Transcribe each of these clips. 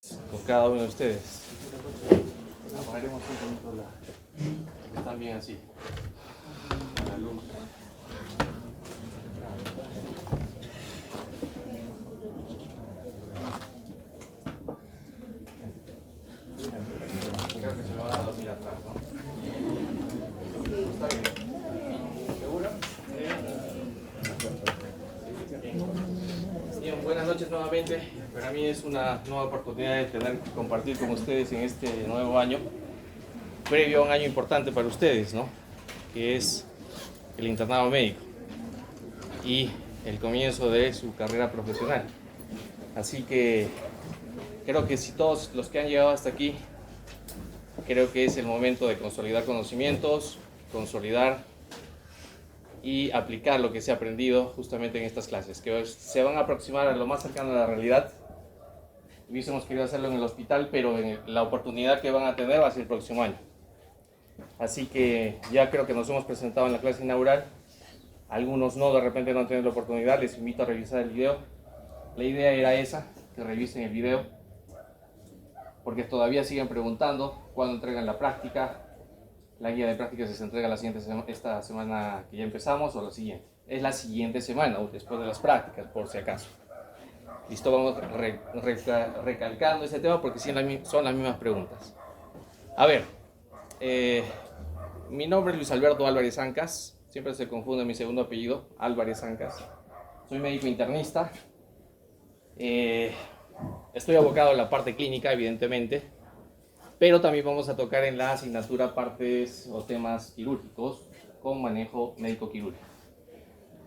con cada uno de ustedes. Apagaremos un poquito que están bien así. La luz. Creo que se me va a dormir atrás, ¿no? ¿Está bien? ¿Seguro? Bien, buenas noches nuevamente. Para mí es una nueva oportunidad de compartir con ustedes en este nuevo año, previo a un año importante para ustedes, ¿no? Que es el internado médico y el comienzo de su carrera profesional. Así que creo que si todos los que han llegado hasta aquí, creo que es el momento de consolidar conocimientos, consolidar y aplicar lo que se ha aprendido justamente en estas clases, que se van a aproximar a lo más cercano a la realidad. Hubiésemos querido hacerlo en el hospital, pero la oportunidad que van a tener va a ser el próximo año. Así que ya creo que nos hemos presentado en la clase inaugural. Algunos no, de repente no han tenido la oportunidad, les invito a revisar el video. La idea era esa, que revisen el video, porque todavía siguen preguntando cuándo entregan la práctica. La guía de prácticas se entrega esta semana que ya empezamos o la siguiente. Es la siguiente semana, o después de las prácticas, por si acaso. Listo, vamos recalcando ese tema porque son las mismas preguntas. A ver, mi nombre es Luis Alberto Álvarez Ancas. Siempre se confunde mi segundo apellido, Álvarez Ancas. Soy médico internista. Estoy abocado a la parte clínica, evidentemente, pero también vamos a tocar en la asignatura partes o temas quirúrgicos con manejo médico quirúrgico.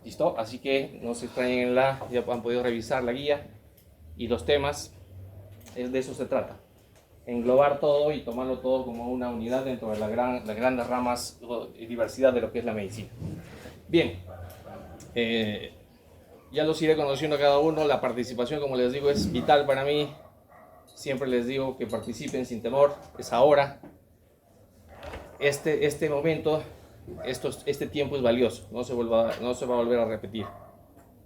¿Listo? Así que no se extrañen ya han podido revisar la guía y los temas. De eso se trata. Englobar todo y tomarlo todo como una unidad dentro de las grandes ramas y diversidad de lo que es la medicina. Bien, ya los iré conociendo a cada uno. La participación, como les digo, es vital para mí. Siempre les digo que participen sin temor. Es ahora. Este momento, este tiempo es valioso. No se va a volver a repetir.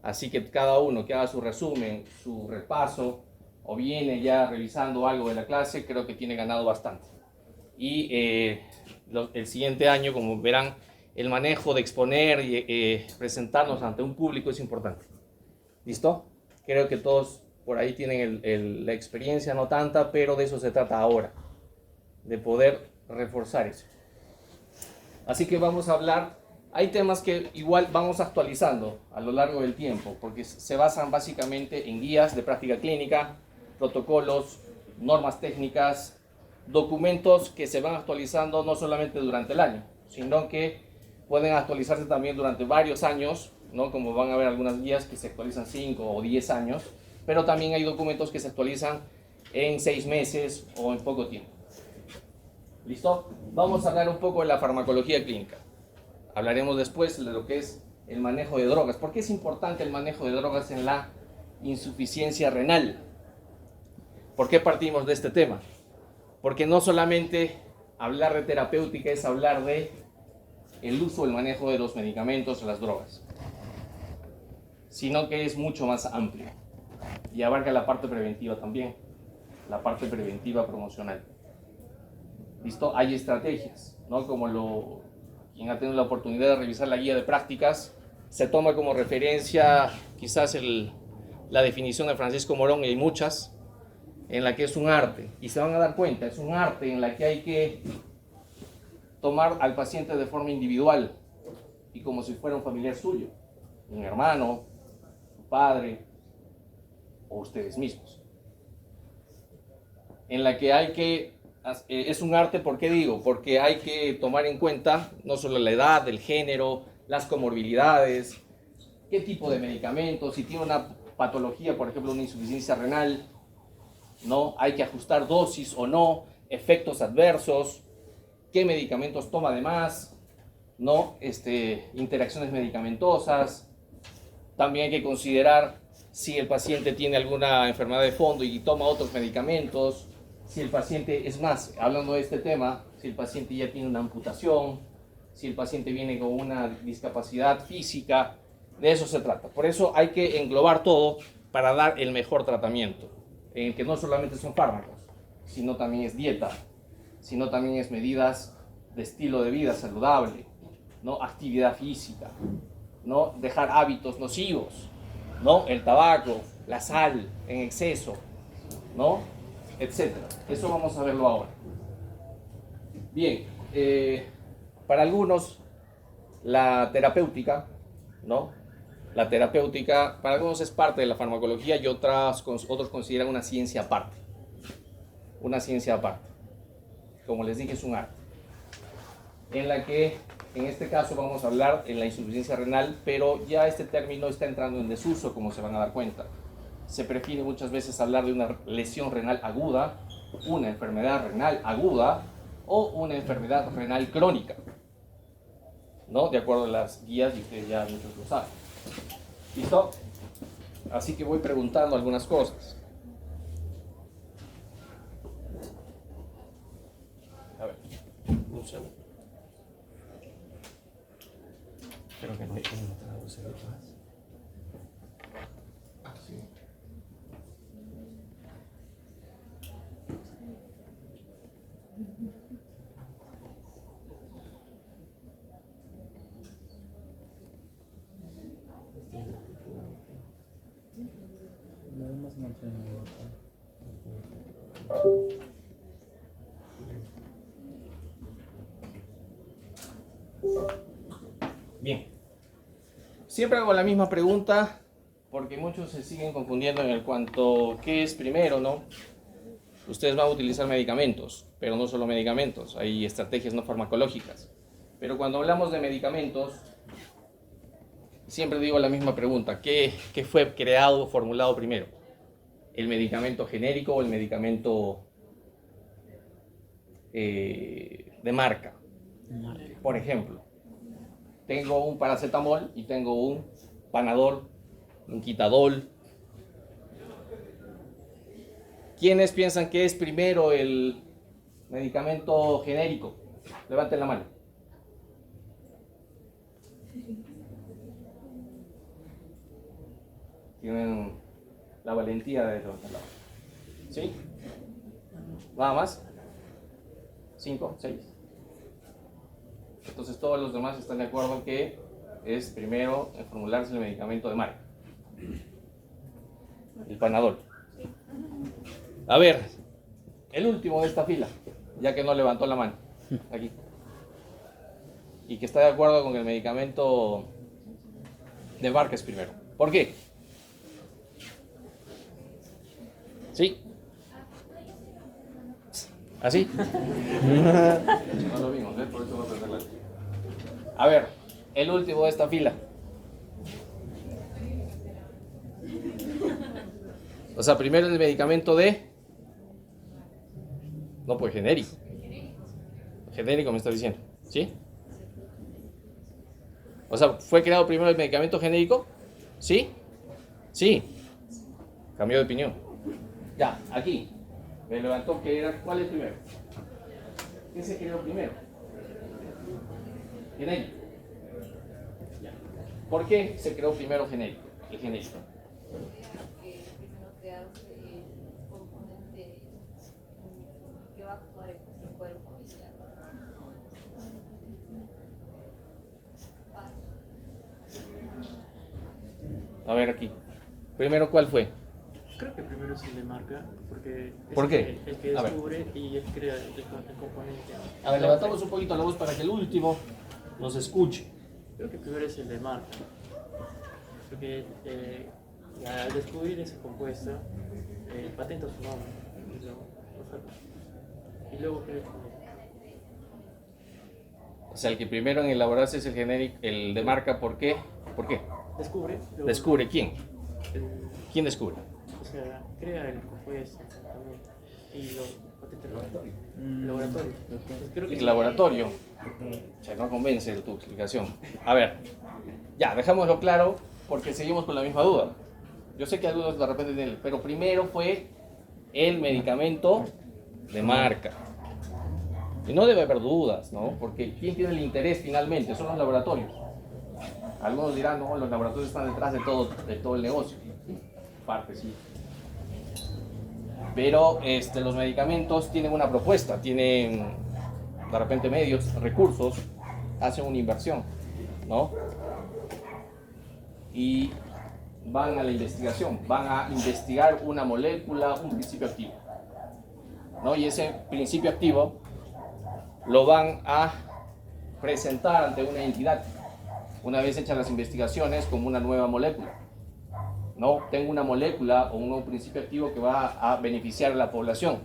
Así que cada uno que haga su resumen, su repaso, o viene ya revisando algo de la clase, creo que tiene ganado bastante. Y el siguiente año, como verán, el manejo de exponer y presentarnos ante un público es importante. ¿Listo? Creo que todos por ahí tienen la experiencia, no tanta, pero de eso se trata ahora, de poder reforzar eso. Así que vamos a hablar, hay temas que igual vamos actualizando a lo largo del tiempo, porque se basan básicamente en guías de práctica clínica, protocolos, normas técnicas, documentos que se van actualizando no solamente durante el año, sino que pueden actualizarse también durante varios años, ¿no? Como van a ver algunas guías que se actualizan 5 o 10 años, pero también hay documentos que se actualizan en 6 meses o en poco tiempo. ¿Listo? Vamos a hablar un poco de la farmacología clínica. Hablaremos después de lo que es el manejo de drogas. ¿Por qué es importante el manejo de drogas en la insuficiencia renal? ¿Por qué partimos de este tema? Porque no solamente hablar de terapéutica es hablar de el uso o el manejo de los medicamentos o las drogas, sino que es mucho más amplio y abarca la parte preventiva también, la parte preventiva promocional. ¿Listo? Hay estrategias, ¿no? Como quien ha tenido la oportunidad de revisar la guía de prácticas, se toma como referencia quizás la definición de Francisco Morón, y hay muchas, en la que es un arte, y se van a dar cuenta, es un arte en la que hay que tomar al paciente de forma individual y como si fuera un familiar suyo, un hermano, su padre o ustedes mismos. En la que hay que, es un arte, ¿por qué digo? Porque hay que tomar en cuenta no solo la edad, el género, las comorbilidades, qué tipo de medicamentos, si tiene una patología, por ejemplo una insuficiencia renal, ¿no? Hay que ajustar dosis o no, efectos adversos, qué medicamentos toma además, ¿no? Interacciones medicamentosas. También hay que considerar si el paciente tiene alguna enfermedad de fondo y toma otros medicamentos, si el paciente, es más, hablando de este tema, si el paciente ya tiene una amputación, si el paciente viene con una discapacidad física, de eso se trata. Por eso hay que englobar todo para dar el mejor tratamiento. en el que no solamente son fármacos, sino también es dieta, sino también es medidas de estilo de vida saludable, ¿no? Actividad física, ¿no? Dejar hábitos nocivos, ¿no? El tabaco, la sal en exceso, ¿no? Etcétera. Eso vamos a verlo ahora. Bien, para algunos la terapéutica, ¿no? La terapéutica para algunos es parte de la farmacología y otros consideran una ciencia aparte. Una ciencia aparte. Como les dije, es un arte. En la que, en este caso, vamos a hablar de la insuficiencia renal, pero ya este término está entrando en desuso, como se van a dar cuenta. Se prefiere muchas veces hablar de una lesión renal aguda, una enfermedad renal aguda o una enfermedad renal crónica, ¿no? De acuerdo a las guías, y ustedes ya muchos lo saben. ¿Listo? Así que voy preguntando algunas cosas. A ver, un segundo. Creo que no hay como traducir más. Sí. Bien, siempre hago la misma pregunta porque muchos se siguen confundiendo en el cuanto qué es primero, ¿no? Ustedes van a utilizar medicamentos, pero no solo medicamentos, hay estrategias no farmacológicas. Pero cuando hablamos de medicamentos, siempre digo la misma pregunta, ¿qué fue creado o formulado primero? ¿El medicamento genérico o el medicamento de marca? Por ejemplo, tengo un paracetamol y tengo un Panadol, un Quitadol. ¿Quiénes piensan que es primero el medicamento genérico? Levanten la mano. Tienen la valentía de levantar la mano. ¿Sí? ¿Nada más? ¿5? ¿6? Entonces todos los demás están de acuerdo en que es primero en formularse el medicamento de marca. El Panadol. A ver, el último de esta fila, ya que no levantó la mano, aquí. Y que está de acuerdo con el medicamento de marca es primero. ¿Por qué? ¿Sí? ¿Así? No lo vimos, ¿eh? Por eso voy a prender la luz. A ver, el último de esta fila. O sea, primero el medicamento de... No, pues genérico. Genérico me está diciendo, ¿sí? O sea, ¿fue creado primero el medicamento genérico? ¿Sí? Sí. Cambió de opinión. Ya, aquí. Me levantó que era... ¿Cuál es primero? ¿Qué se creó primero? Genérico. Ya. ¿Por qué se creó primero genérico? El genérico. Primero crearse el componente que va a actuar en nuestro cuerpo. A ver aquí. Primero, ¿cuál fue? Creo que primero es el de marca, porque es ¿Por qué? el que descubre y él crea el componente. A ver, levantamos un poquito la voz para que el último nos escuche. Creo que primero es el de marca, porque al descubrir ese compuesto, patenta su nombre. Y luego creo que... O sea, el que primero en elaborarse es el genérico, el de marca, ¿por qué? ¿Por qué? Descubre. Luego, ¿Descubre quién? el- ¿Quién descubre? o sea, crea el compuesto también. Y lo patenta el laboratorio. Entonces, creo que El laboratorio. O sea, no convence tu explicación. A ver, ya, dejámoslo claro porque seguimos con la misma duda. Yo sé que algunos de repente tienen, pero primero fue el medicamento de marca. Y no debe haber dudas, ¿no? Porque ¿quién tiene el interés finalmente? Son los laboratorios. Algunos dirán, no, los laboratorios están detrás de todo el negocio. Parte, sí. pero los medicamentos tienen una propuesta, tienen de repente medios, recursos, hacen una inversión, ¿no? Y van a la investigación, van a investigar una molécula, un principio activo, ¿no? Y ese principio activo lo van a presentar ante una entidad, una vez hechas las investigaciones, como una nueva molécula. No, tengo una molécula o un nuevo principio activo que va a beneficiar a la población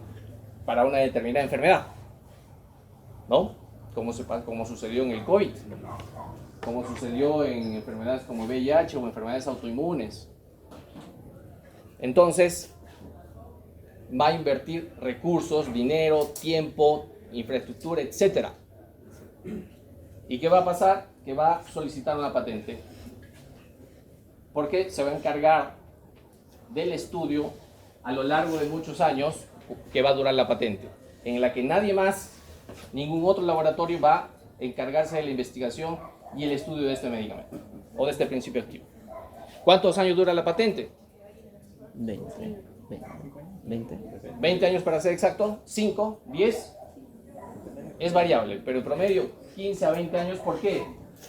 para una determinada enfermedad, ¿no? Como sucedió en el COVID, como sucedió en enfermedades como VIH o enfermedades autoinmunes. Entonces, va a invertir recursos, dinero, tiempo, infraestructura, etc. ¿Y qué va a pasar? Que va a solicitar una patente, porque se va a encargar del estudio a lo largo de muchos años que va a durar la patente, en la que nadie más, ningún otro laboratorio va a encargarse de la investigación y el estudio de este medicamento o de este principio activo. ¿Cuántos años dura la patente? 20 años para ser exacto, 5, 10, es variable, pero el promedio 15 a 20 años. ¿Por qué?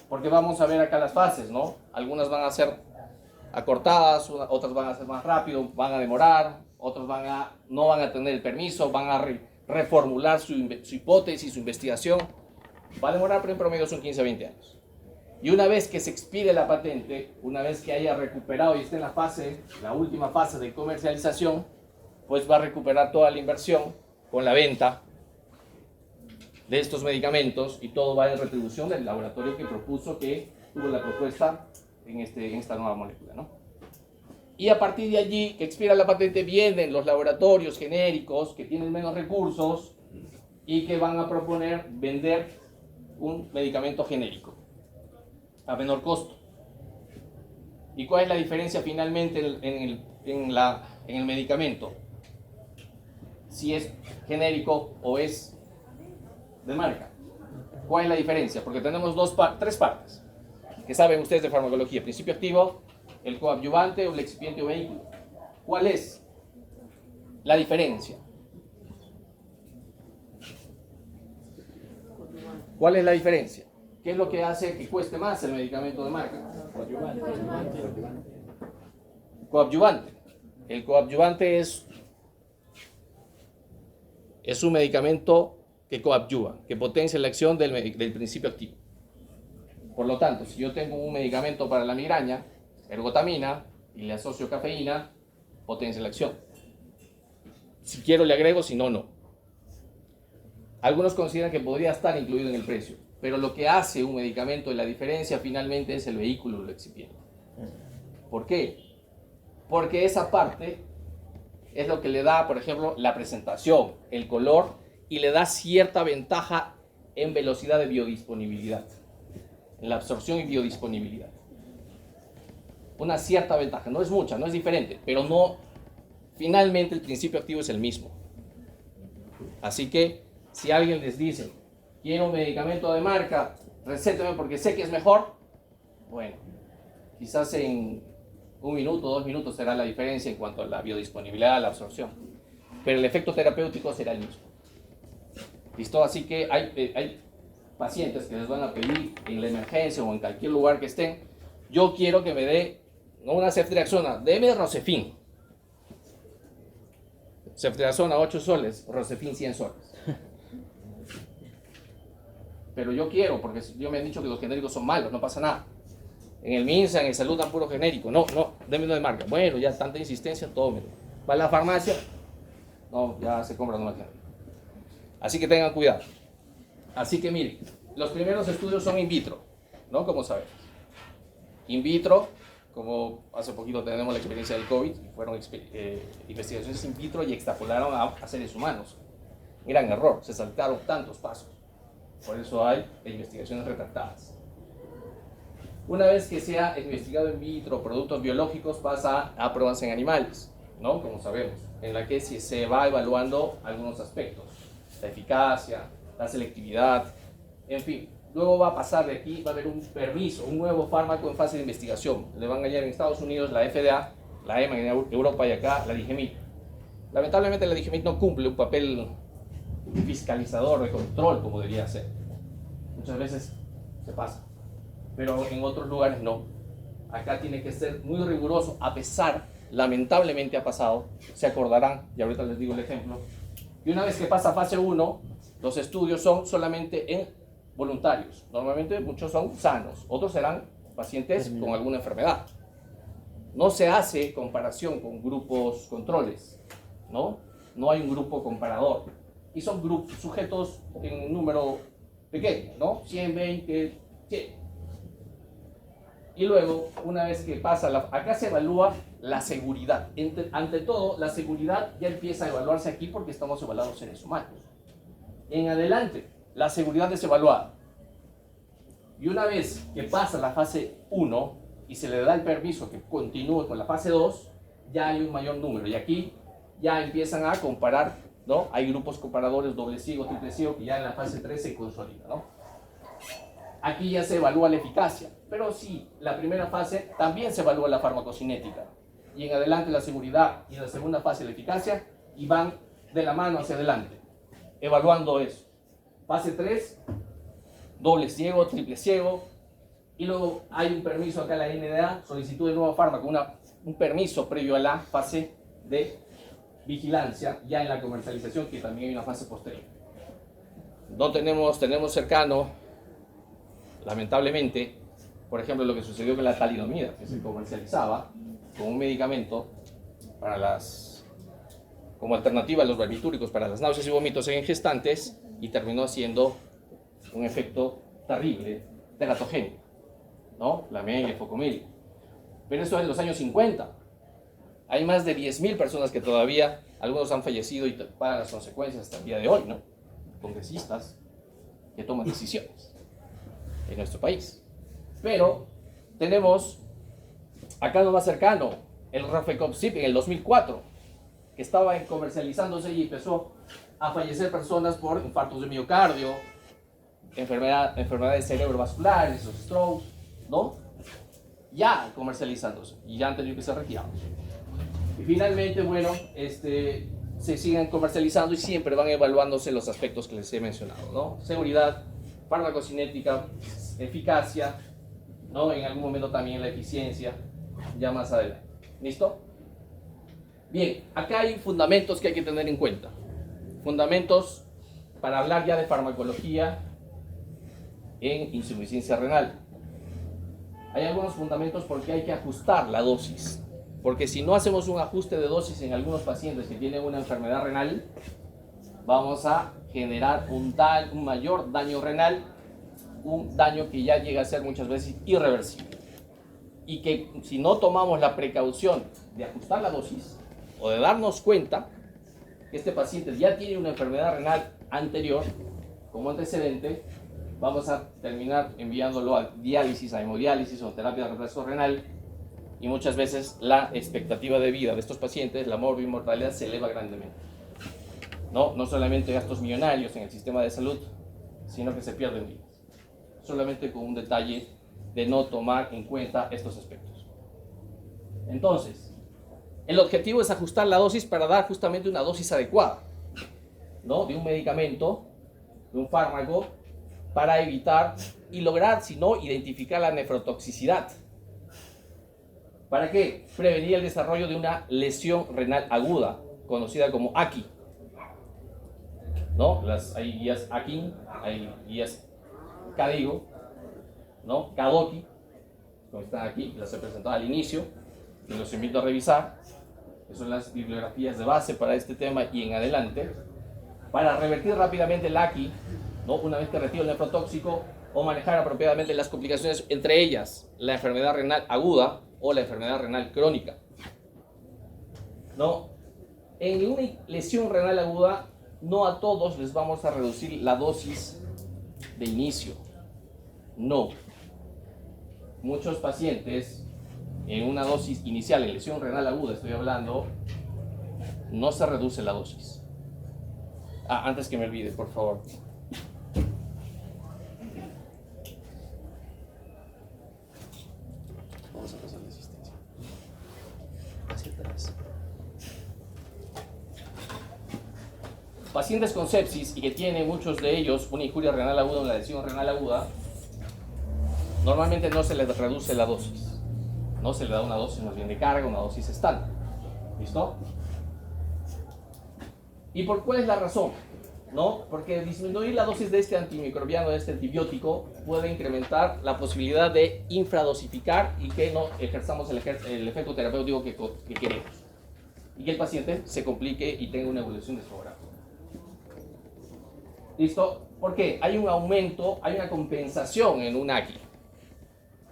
Porque vamos a ver acá las fases, ¿no? Algunas van a ser acortadas, otras van a ser más rápido, van a demorar, otros no van a tener el permiso, van a reformular su hipótesis, su investigación. Va a demorar, pero en promedio son 15 a 20 años. Y una vez que se expire la patente, una vez que haya recuperado y esté en la última fase de comercialización, pues va a recuperar toda la inversión con la venta de estos medicamentos, y todo va en retribución del laboratorio que propuso, que tuvo la propuesta en esta nueva molécula, ¿no? Y a partir de allí, que expira la patente, vienen los laboratorios genéricos que tienen menos recursos y que van a proponer vender un medicamento genérico a menor costo. ¿Y cuál es la diferencia finalmente en el medicamento? Si es genérico o es de marca. ¿Cuál es la diferencia? Porque tenemos tres partes que saben ustedes de farmacología: principio activo, el coadyuvante o el excipiente o vehículo. ¿Cuál es la diferencia? ¿Cuál es la diferencia? ¿Qué es lo que hace que cueste más el medicamento de marca? Coadyuvante. El coadyuvante es un medicamento que coadyuva, que potencia la acción del principio activo. Por lo tanto, si yo tengo un medicamento para la migraña, ergotamina, y le asocio cafeína, potencia la acción. Si quiero le agrego, si no, no. Algunos consideran que podría estar incluido en el precio, pero lo que hace un medicamento, la diferencia finalmente es el vehículo o el excipiente. ¿Por qué? Porque esa parte es lo que le da, por ejemplo, la presentación, el color, y le da cierta ventaja en velocidad de biodisponibilidad, en la absorción y biodisponibilidad. Una cierta ventaja, no es mucha, no es diferente, pero no, finalmente el principio activo es el mismo. Así que si alguien les dice, quiero un medicamento de marca, recéteme porque sé que es mejor, bueno, quizás en 1 minuto, 2 minutos será la diferencia en cuanto a la biodisponibilidad, la absorción, pero el efecto terapéutico será el mismo. ¿Listo? Así que hay pacientes que les van a pedir en la emergencia o en cualquier lugar que estén: yo quiero que me dé, no una ceftriaxona, deme Rocefin. Ceftriaxona 8 soles, Rocefin 100 soles. Pero yo quiero, porque yo me han dicho que los genéricos son malos, no pasa nada. En el MINSA, en el Salud dan puro genérico. No, deme uno de marca. Bueno, ya tanta insistencia, tómelo. Va a la farmacia, no, ya se compra nomás genérico. Así que tengan cuidado. Así que miren, los primeros estudios son in vitro, ¿no? Como sabemos. In vitro, como hace poquito tenemos la experiencia del COVID, fueron investigaciones in vitro y extrapolaron a seres humanos. Gran error, se saltaron tantos pasos. Por eso hay investigaciones retractadas. Una vez que se ha investigado in vitro productos biológicos, pasa a pruebas en animales, ¿no? Como sabemos, en la que se va evaluando algunos aspectos: la eficacia, la selectividad, en fin. Luego va a pasar de aquí, va a haber un permiso, un nuevo fármaco en fase de investigación. Le van a hallar en Estados Unidos la FDA, la EMA en Europa y acá la DIGEMIT. Lamentablemente la DIGIMIC no cumple un papel fiscalizador, de control, como debería ser. Muchas veces se pasa, pero en otros lugares no. Acá tiene que ser muy riguroso, a pesar, lamentablemente ha pasado, se acordarán, y ahorita les digo el ejemplo, y una vez que pasa fase 1, los estudios son solamente en voluntarios. Normalmente muchos son sanos, otros serán pacientes con alguna enfermedad. No se hace comparación con grupos controles, ¿no? No hay un grupo comparador. Y son grupos, sujetos en número pequeño, ¿no? 100, 20, 100. Y luego, una vez que pasa, acá se evalúa la seguridad. Ante todo, la seguridad ya empieza a evaluarse aquí porque estamos evaluando seres humanos. En adelante, la seguridad es evaluada. Y una vez que pasa la fase 1 y se le da el permiso que continúe con la fase 2, ya hay un mayor número. Y aquí ya empiezan a comparar, ¿no? Hay grupos comparadores, doble ciego, triple ciego, que ya en la fase 3 se consolida, ¿no? Aquí ya se evalúa la eficacia, pero sí, la primera fase también se evalúa la farmacocinética. Y en adelante la seguridad y en la segunda fase la eficacia, y van de la mano hacia adelante, evaluando eso. Fase 3, doble ciego, triple ciego, y luego hay un permiso acá en la NDA, solicitud de nuevo fármaco, un permiso previo a la fase de vigilancia, ya en la comercialización, que también hay una fase posterior. No tenemos cercano, lamentablemente, por ejemplo, lo que sucedió con la talidomida, que se comercializaba como un medicamento como alternativa a los barbitúricos para las náuseas y vómitos en gestantes, y terminó siendo un efecto terrible, teratogénico, ¿no? La miel, el focomiel. Pero eso es en los años 50. Hay más de 10.000 personas que todavía, algunos han fallecido y pagan las consecuencias hasta el día de hoy, ¿no? Congresistas que toman decisiones en nuestro país. Pero tenemos, acá lo más cercano, el Rofecoxib en el 2004, que estaba comercializándose y empezó a fallecer personas por infartos de miocardio, enfermedades cerebrovasculares, los strokes, ¿no? Ya comercializándose y ya han tenido que ser retirados. Y finalmente, bueno, se siguen comercializando y siempre van evaluándose los aspectos que les he mencionado, ¿no? Seguridad, farmacocinética, eficacia, ¿no? En algún momento también la eficiencia, ya más adelante. ¿Listo? Bien, acá hay fundamentos que hay que tener en cuenta. Fundamentos para hablar ya de farmacología en insuficiencia renal. Hay algunos fundamentos porque hay que ajustar la dosis. Porque si no hacemos un ajuste de dosis en algunos pacientes que tienen una enfermedad renal, vamos a generar un mayor daño renal, un daño que ya llega a ser muchas veces irreversible. Y que si no tomamos la precaución de ajustar la dosis o de darnos cuenta que este paciente ya tiene una enfermedad renal anterior como antecedente, vamos a terminar enviándolo a diálisis, a hemodiálisis o terapia de reemplazo renal, y muchas veces la expectativa de vida de estos pacientes, la morbimortalidad, se eleva grandemente. No solamente gastos millonarios en el sistema de salud, sino que se pierden vidas. Solamente con un detalle de no tomar en cuenta estos aspectos. Entonces, el objetivo es ajustar la dosis para dar justamente una dosis adecuada, ¿no? De un medicamento, de un fármaco, para evitar y lograr, si no, identificar la nefrotoxicidad. ¿Para qué? Prevenir el desarrollo de una lesión renal aguda, conocida como AKI. ¿No? Hay guías AKI, hay guías KDIGO, ¿no? KDOQI, como están aquí, las he presentado al inicio, y los invito a revisar, que son las bibliografías de base para este tema y en adelante, para revertir rápidamente el AKI, ¿no? Una vez que retiro el nefrotóxico, o manejar apropiadamente las complicaciones, entre ellas la enfermedad renal aguda o la enfermedad renal crónica, ¿no? En una lesión renal aguda, no a todos les vamos a reducir la dosis de inicio, no. Muchos pacientes en una dosis inicial, en lesión renal aguda estoy hablando, no se reduce la dosis. Antes que me olvide, por favor. Vamos a pasar la asistencia. Hacia atrás. pacientes con sepsis y que tienen muchos de ellos una injuria renal aguda o una lesión renal aguda, normalmente no se les reduce la dosis. No se le da una dosis más bien de carga, una dosis estándar. ¿Listo? ¿Y por cuál es la razón? ¿No? Porque disminuir la dosis de este antimicrobiano, de este antibiótico, puede incrementar la posibilidad de infradosificar y que no ejerzamos el efecto terapéutico que queremos. Y que el paciente se complique y tenga una evolución desfavorable. ¿Listo? ¿Por qué? Hay un aumento, hay una compensación en un AQI.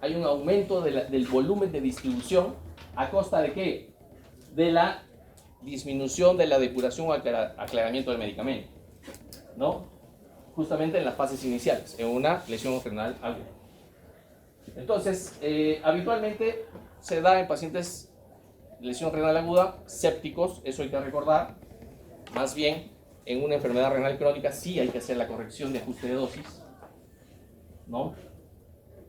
Hay un aumento del volumen de distribución a costa de ¿qué? De la disminución de la depuración o aclaramiento del medicamento, ¿no? Justamente en las fases iniciales, en una lesión renal aguda. Entonces, habitualmente se da en pacientes de lesión renal aguda sépticos, eso hay que recordar. Más bien, en una enfermedad renal crónica sí hay que hacer la corrección de ajuste de dosis, ¿no?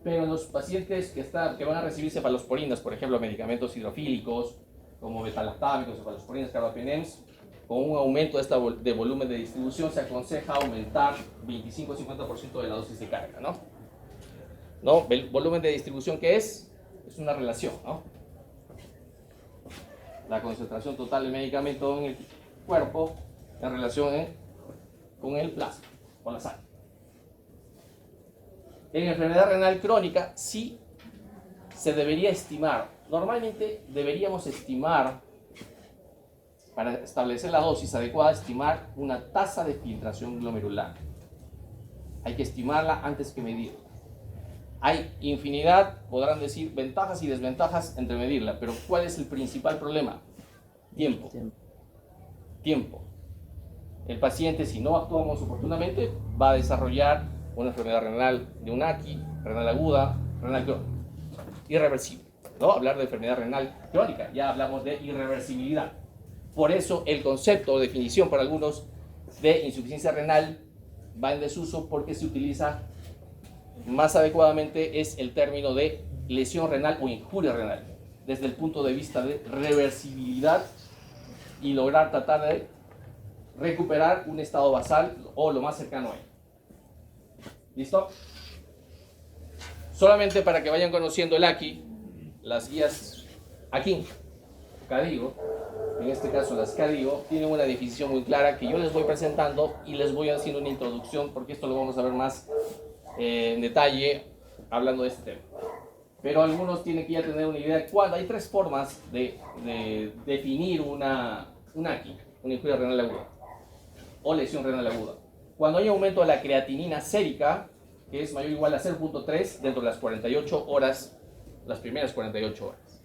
Pero en los pacientes que van a recibir cefalosporinas, por ejemplo, medicamentos hidrofílicos, como betalactámicos, cefalosporinas, carbapenems, con un aumento de volumen de distribución se aconseja aumentar 25-50% de la dosis de carga, ¿no? ¿No? El volumen de distribución, ¿qué es? Es una relación, ¿no? La concentración total del medicamento en el cuerpo en relación con el plasma, con la sangre. En enfermedad renal crónica sí se debería estimar, normalmente deberíamos estimar, para establecer la dosis adecuada, estimar una tasa de filtración glomerular. Hay que estimarla antes que medirla. Hay infinidad, podrán decir, ventajas y desventajas entre medirla, pero ¿cuál es el principal problema? Tiempo. Tiempo. El paciente, si no actuamos oportunamente, va a desarrollar una enfermedad renal de un AQI, renal aguda, renal crónica. Irreversible, ¿no? Hablar de enfermedad renal crónica, ya hablamos de irreversibilidad. Por eso el concepto o definición para algunos de insuficiencia renal va en desuso, porque se utiliza más adecuadamente es el término de lesión renal o injuria renal, desde el punto de vista de reversibilidad y lograr tratar de recuperar un estado basal o lo más cercano a él. ¿Listo? Solamente para que vayan conociendo el AQI, las guías aquí, CADIGO, en este caso las CADIGO, tienen una definición muy clara que yo les voy presentando y les voy haciendo una introducción, porque esto lo vamos a ver más en detalle hablando de este tema. Pero algunos tienen que ya tener una idea de cuál. Hay tres formas de definir un AQI, una injuria renal aguda o lesión renal aguda. Cuando hay aumento de la creatinina sérica, que es mayor o igual a 0.3 dentro de las 48 horas, las primeras 48 horas.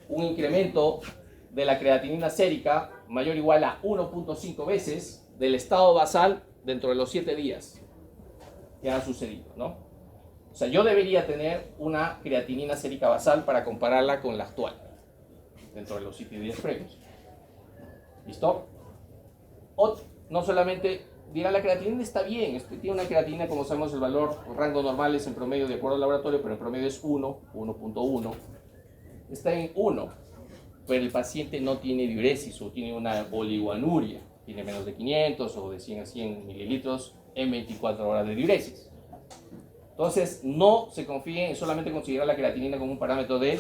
Un incremento de la creatinina sérica mayor o igual a 1.5 veces del estado basal dentro de los 7 días que han sucedido, ¿no? O sea, yo debería tener una creatinina sérica basal para compararla con la actual, dentro de los 7 días previos. ¿Listo? O no solamente dirán la creatinina está bien, tiene una creatinina, como sabemos el valor, el rango normal es en promedio de acuerdo al laboratorio, pero en promedio es 1, 1.1. Está en 1, pero el paciente no tiene diuresis o tiene una oligoanuria, tiene menos de 500 o de 100 a 100 mililitros en 24 horas de diuresis. Entonces, no se confíen en solamente considerar la creatinina como un parámetro de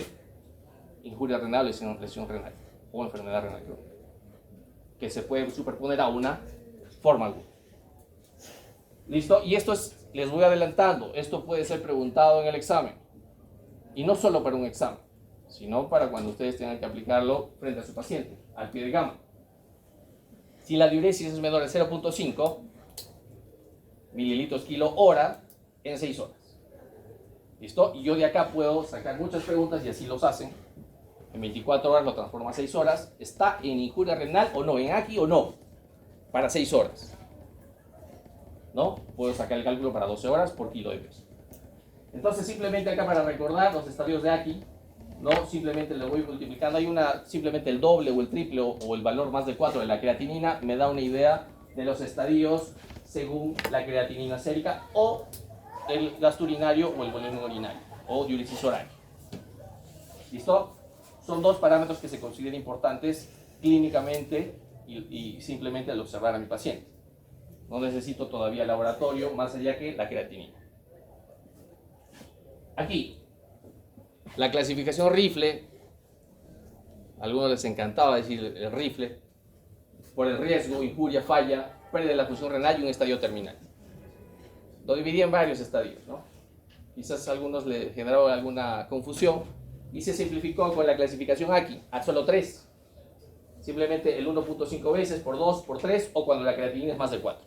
injuria renal, lesión renal o enfermedad renal crónica, que se puede superponer a una forma alguna. ¿Listo? Y esto es, les voy adelantando, esto puede ser preguntado en el examen. Y no solo para un examen, sino para cuando ustedes tengan que aplicarlo frente a su paciente, al pie de gama. Si la diuresis es menor de 0.5 mililitros kilo hora en 6 horas. ¿Listo? Y yo de acá puedo sacar muchas preguntas y así los hacen. En 24 horas lo transformo a 6 horas. ¿Está en injuria renal o no? ¿En AQI o no? Para 6 horas. ¿No? Puedo sacar el cálculo para 12 horas por kilo de peso. Entonces simplemente acá para recordar los estadios de AQI, ¿no? Simplemente le voy multiplicando. Hay simplemente el doble o el triple o el valor más de 4 de la creatinina me da una idea de los estadios según la creatinina sérica o el gasto urinario o el volumen urinario o diuresis oral. ¿Listo? Son dos parámetros que se consideran importantes clínicamente y simplemente al observar a mi paciente. No necesito todavía laboratorio más allá que la creatinina. Aquí, la clasificación rifle, a algunos les encantaba decir el rifle, por el riesgo, injuria, falla, pérdida de la función renal y un estadio terminal. Lo dividí en varios estadios, ¿no? Quizás a algunos le generó alguna confusión y se simplificó con la clasificación aquí, a solo 3. Simplemente el 1.5 veces, por 2, por 3 o cuando la creatinina es más de 4.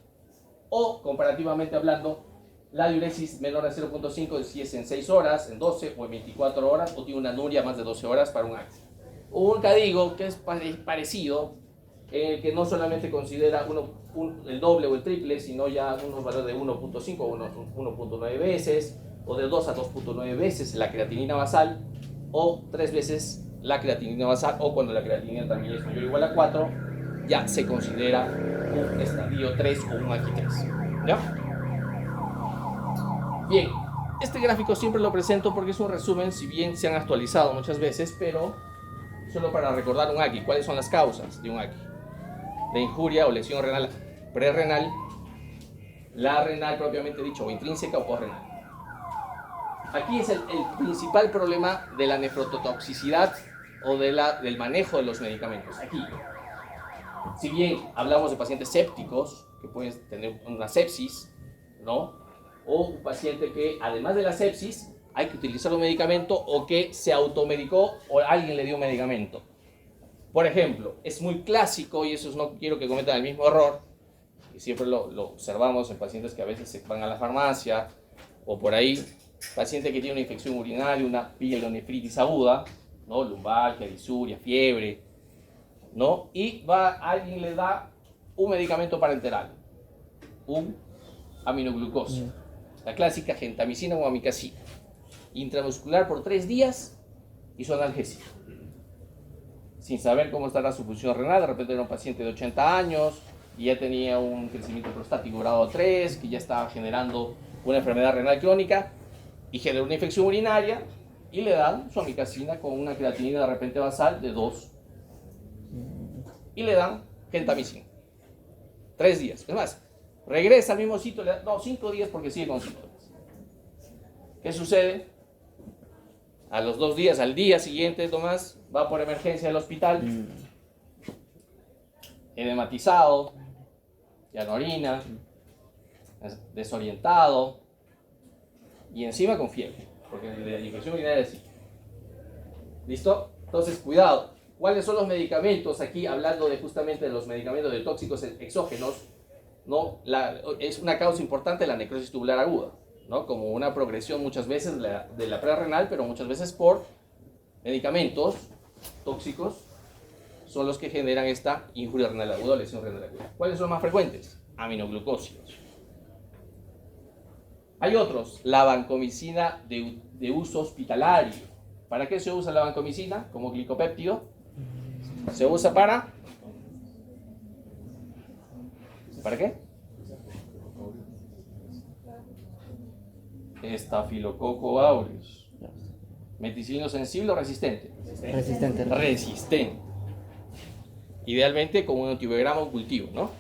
O, comparativamente hablando, la diuresis menor a 0.5 si es en 6 horas, en 12 o en 24 horas o tiene una anuria más de 12 horas para un ACT. O un CADIGO que es parecido, que no solamente considera el doble o el triple, sino ya unos valores de 1.5 o 1.9 veces, o de 2 a 2.9 veces la creatinina basal, o 3 veces la creatinina basal, o cuando la creatinina también es mayor o igual a 4, ya se considera un estadio 3 o un AQ3. ¿Ya? Bien, este gráfico siempre lo presento porque es un resumen, si bien se han actualizado muchas veces, pero solo para recordar un AQI. ¿Cuáles son las causas de un AQI? De injuria o lesión renal prerrenal, la renal propiamente dicho, o intrínseca o postrenal. Aquí es el principal problema de la nefrotoxicidad o del manejo de los medicamentos. Aquí, si bien hablamos de pacientes sépticos, que pueden tener una sepsis, ¿no? O un paciente que, además de la sepsis, hay que utilizar un medicamento o que se automedicó o alguien le dio un medicamento. Por ejemplo, es muy clásico, y eso no quiero que cometan el mismo error, y siempre lo observamos en pacientes que a veces se van a la farmacia o por ahí, paciente que tiene una infección urinaria, una pielonefritis aguda, ¿no? Lumbalgia, disuria, fiebre, ¿no? Y alguien le da un medicamento parenteral, un aminoglucosa, la clásica gentamicina o amicacina, intramuscular por 3 días y su analgésico. Sin saber cómo estará su función renal, de repente era un paciente de 80 años y ya tenía un crecimiento prostático grado 3, que ya estaba generando una enfermedad renal crónica y generó una infección urinaria, y le dan su amicacina con una creatinina de repente basal de 2 y le dan gentamicina. 3 días. Es más, regresa al mismo sitio, 5 días porque sigue con síntomas. ¿Qué sucede? A los 2 días, al día siguiente, Tomás va por emergencia al hospital, edematizado, ya no orina, desorientado y encima con fiebre, porque la infección urinaria sí. ¿Listo? Entonces, cuidado. ¿Cuáles son los medicamentos? Aquí hablando justamente de los medicamentos de tóxicos exógenos, ¿no? Es una causa importante la necrosis tubular aguda, ¿no? Como una progresión muchas veces de la prerrenal, pero muchas veces por medicamentos tóxicos son los que generan esta injuria renal aguda o lesión renal aguda. ¿Cuáles son más frecuentes? Aminoglucósidos. Hay otros, la vancomicina de uso hospitalario. ¿Para qué se usa la vancomicina? Como glicopéptido. Se usa ¿para qué? Estafilococo aureus. ¿Meticilino sensible o resistente? Resistente. Idealmente con un antibiograma o cultivo, ¿no?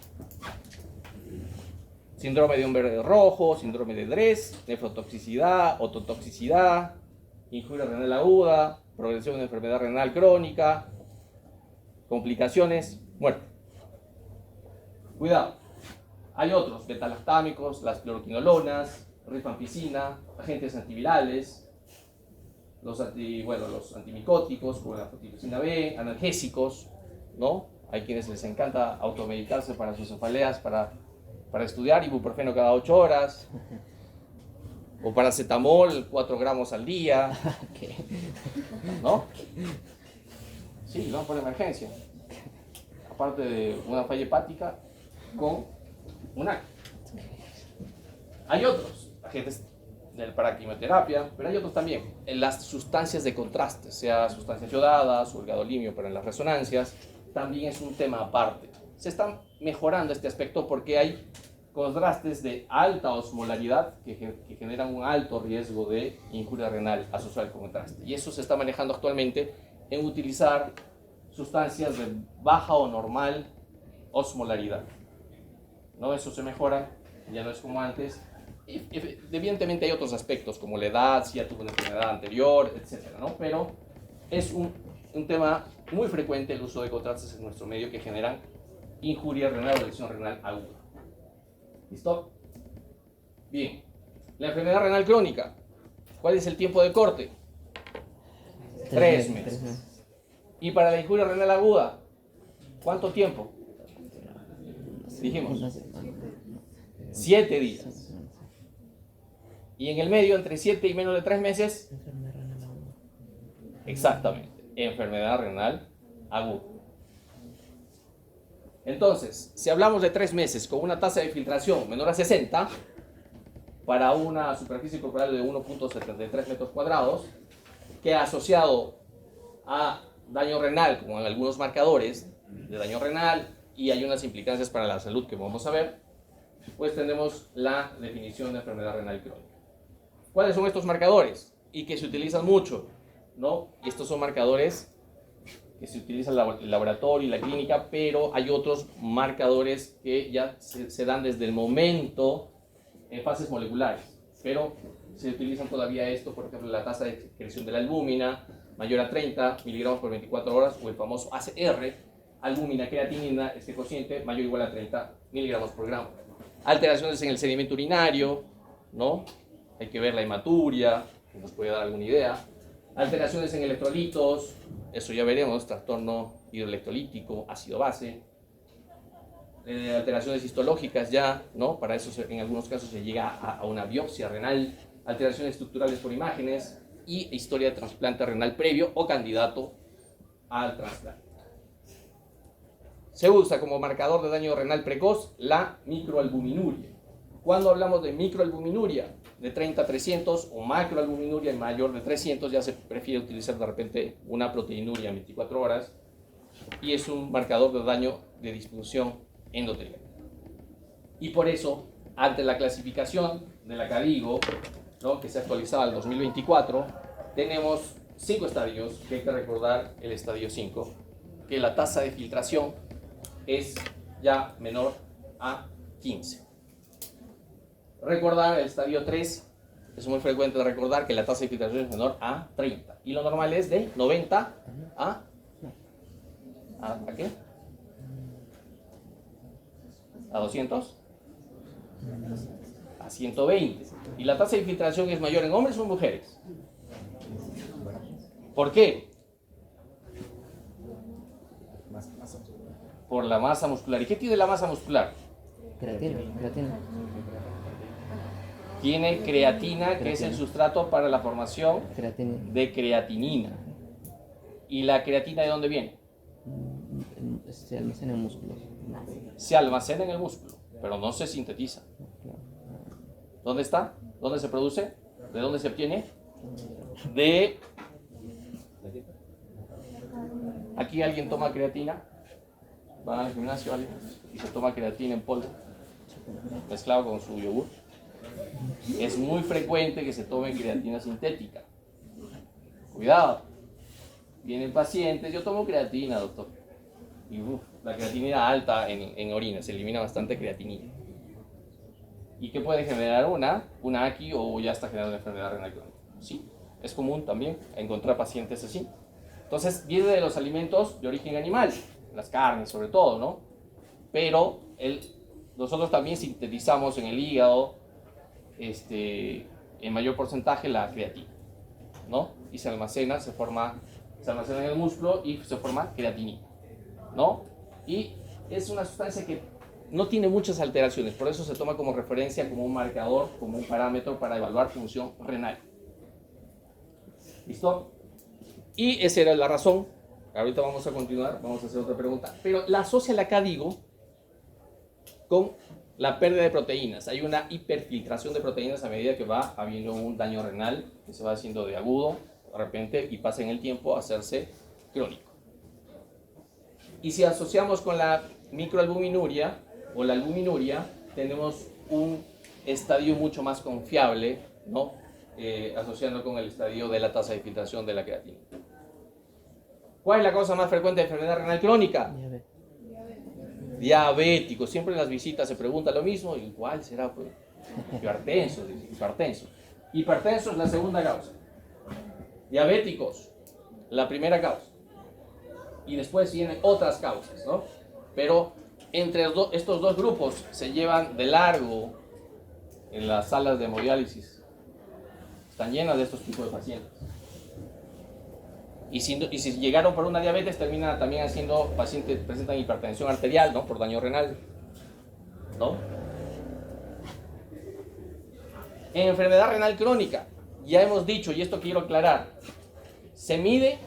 Síndrome de hombre rojo, síndrome de Dres, nefrotoxicidad, ototoxicidad, injuria renal aguda, progresión de enfermedad renal crónica, complicaciones, muerte. Cuidado. Hay otros, betalactámicos, las cloroquinolonas, rifampicina, agentes antivirales, los antimicóticos como la fotilicina B, analgésicos, ¿no? Hay quienes les encanta automedicarse para sus cefaleas, para estudiar, ibuprofeno cada 8 horas, o paracetamol 4 gramos al día, ¿no? Sí, no, por emergencia. Aparte de una falla hepática con un ACT. Hay otros agentes para quimioterapia, pero hay otros también. En las sustancias de contraste, sea sustancias yodadas o el gadolimio para las resonancias, también es un tema aparte. Se está mejorando este aspecto porque hay contrastes de alta osmolaridad que generan un alto riesgo de injuria renal asociada con contraste. Y eso se está manejando actualmente en utilizar sustancias de baja o normal osmolaridad. ¿no? Eso se mejora, ya no es como antes. Y, evidentemente hay otros aspectos, como la edad, si ya tuvo una enfermedad anterior, etcétera, ¿no? Pero es un tema muy frecuente el uso de contrastes en nuestro medio que generan injuria renal o lesión renal aguda. ¿Listo? Bien. La enfermedad renal crónica. ¿Cuál es el tiempo de corte? 3 meses. Y para la injuria renal aguda, ¿cuánto tiempo? Dijimos 7 días. Y en el medio, entre 7 y menos de 3 meses, exactamente, enfermedad renal aguda. Entonces, si hablamos de 3 meses con una tasa de filtración menor a 60, para una superficie corporal de 1.73 metros cuadrados, que asociado a daño renal, como en algunos marcadores de daño renal, y hay unas implicancias para la salud que vamos a ver, pues tenemos la definición de enfermedad renal crónica. ¿Cuáles son estos marcadores? Y que se utilizan mucho, ¿no? Estos son marcadores que se utilizan en el laboratorio y la clínica, pero hay otros marcadores que ya se dan desde el momento en fases moleculares, pero se utilizan todavía esto, por ejemplo, la tasa de excreción de la albúmina mayor a 30 miligramos por 24 horas, o el famoso ACR, albúmina creatinina, este cociente mayor o igual a 30 miligramos por gramo. Alteraciones en el sedimento urinario, ¿no? Hay que ver la hematuria, que nos puede dar alguna idea. Alteraciones en electrolitos, eso ya veremos, trastorno hidroelectrolítico, ácido-base. Alteraciones histológicas ya, ¿no? Para eso en algunos casos se llega a una biopsia renal. Alteraciones estructurales por imágenes y historia de trasplante renal previo o candidato al trasplante. Se usa como marcador de daño renal precoz la microalbuminuria. Cuando hablamos de microalbuminuria de 30 a 300 o macroalbuminuria mayor de 300, ya se prefiere utilizar de repente una proteinuria en 24 horas y es un marcador de daño de disfunción endotelial. Y por eso, ante la clasificación de la CADIGO, ¿no?, que se actualizaba en 2024, tenemos 5 estadios, que hay que recordar el estadio 5, que la tasa de filtración es ya menor a 15. Recordar el estadio 3, es muy frecuente recordar que la tasa de filtración es menor a 30. Y lo normal es de 90 ¿a qué? ¿A 200? A 120. Y la tasa de infiltración es mayor en hombres o en mujeres. ¿Por qué? Por la masa muscular. ¿Y qué tiene la masa muscular? Creatina. Tiene creatina, que es el sustrato para la formación de creatinina. ¿Y la creatina de dónde viene? Se almacena en músculos. Se almacena en el músculo, pero no se sintetiza. ¿Dónde está? ¿Dónde se produce? ¿De dónde se obtiene? De... Aquí alguien toma creatina, va al gimnasio alguien y se toma creatina en polvo, mezclado con su yogur. Es muy frecuente que se tome creatina sintética. Cuidado. Vienen pacientes, yo tomo creatina, doctor. Y la creatinina alta en orina, se elimina bastante creatinina. ¿Y qué puede generar una AQI o ya está generando una enfermedad renal crónica? Sí, es común también encontrar pacientes así. Entonces, viene de los alimentos de origen animal, las carnes sobre todo, ¿no? Pero nosotros también sintetizamos en el hígado en mayor porcentaje la creatina, ¿no? Y se almacena en el músculo y se forma creatinina, ¿no? Y es una sustancia que no tiene muchas alteraciones, por eso se toma como referencia, como un marcador, como un parámetro para evaluar función renal. ¿Listo? Y esa era la razón. Ahorita vamos a continuar, vamos a hacer otra pregunta. Pero la asocia la CADIGO con la pérdida de proteínas. Hay una hiperfiltración de proteínas a medida que va habiendo un daño renal que se va haciendo de agudo, de repente, y pasa en el tiempo a hacerse crónico. Y si asociamos con la microalbuminuria o la albuminuria, tenemos un estadio mucho más confiable, ¿no? Asociando con el estadio de la tasa de filtración de la creatina. ¿Cuál es la causa más frecuente de enfermedad renal crónica? Diabéticos, siempre en las visitas se pregunta lo mismo, ¿y cuál será? Pues, hipertenso, dice, hipertenso. Hipertenso es la segunda causa. Diabéticos, la primera causa. Y después vienen otras causas, ¿no? Pero entre estos dos grupos se llevan de largo en las salas de hemodiálisis. Están llenas de estos tipos de pacientes. Y si llegaron por una diabetes, terminan también haciendo pacientes presentan hipertensión arterial, ¿no? Por daño renal, ¿no? En enfermedad renal crónica, ya hemos dicho, y esto quiero aclarar, se mide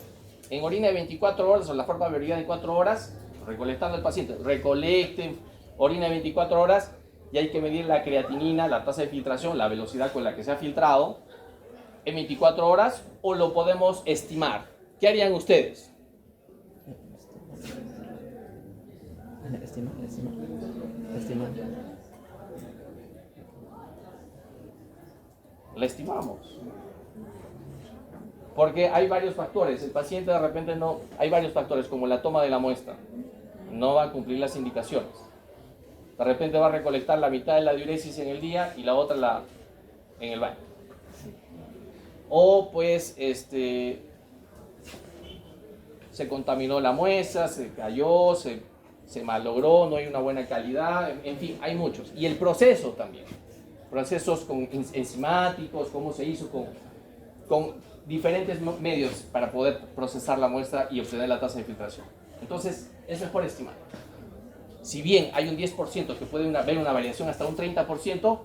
en orina de 24 horas o la forma de velocidad de 4 horas, recolectando al paciente. Recolecten orina de 24 horas y hay que medir la creatinina, la tasa de filtración, la velocidad con la que se ha filtrado en 24 horas, o lo podemos estimar. ¿Qué harían ustedes? Estimar. La estimamos. Porque hay varios factores. El paciente de repente no... Hay varios factores como la toma de la muestra. No va a cumplir las indicaciones. De repente va a recolectar la mitad de la diuresis en el día y la otra en el baño. O pues se contaminó la muestra, se cayó, se malogró, no hay una buena calidad, en fin, hay muchos. Y el proceso también, procesos enzimáticos, cómo se hizo con diferentes medios para poder procesar la muestra y obtener la tasa de filtración. Entonces, es mejor estimar. Si bien hay un 10% que puede haber una variación hasta un 30%,